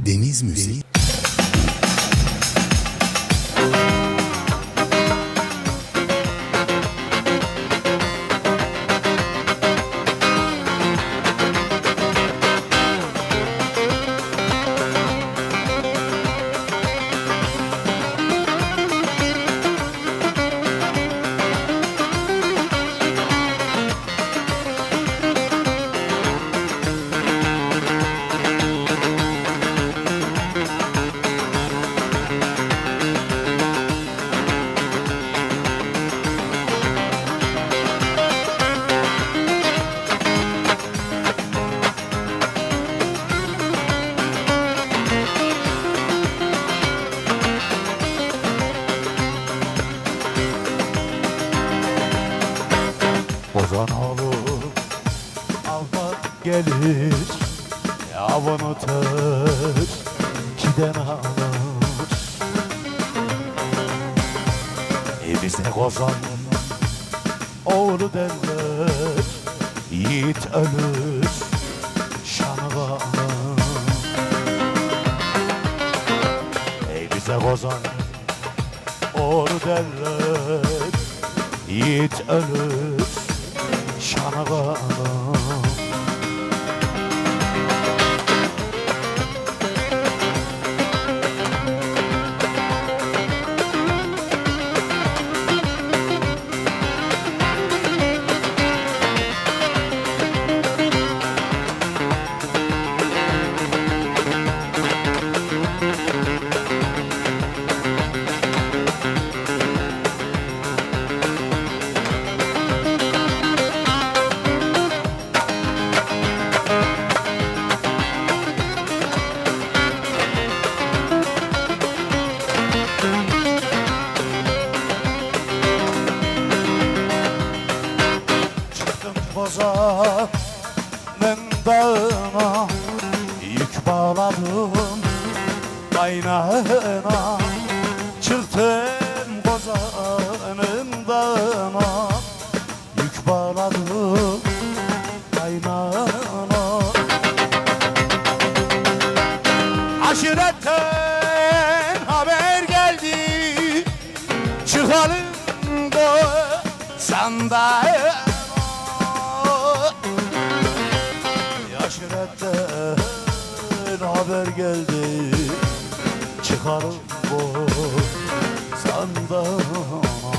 Deniz Müziği. Ozan olur, almak gelir, yavan öter, giden ağlar. Bize kozan, oğlu derler, yiğit ölür, şanı bağlar. Bize kozan, oğlu derler, yiğit ölür, şana bağlı. Kozan'ın dağına yük bağladım kaynağına. Çıktım Kozan'ın dağına yük bağladım kaynağına. Aşiretten haber geldi, çıkalım Kozan'da. Aşiretten haber geldi, çıkarım bu sandana.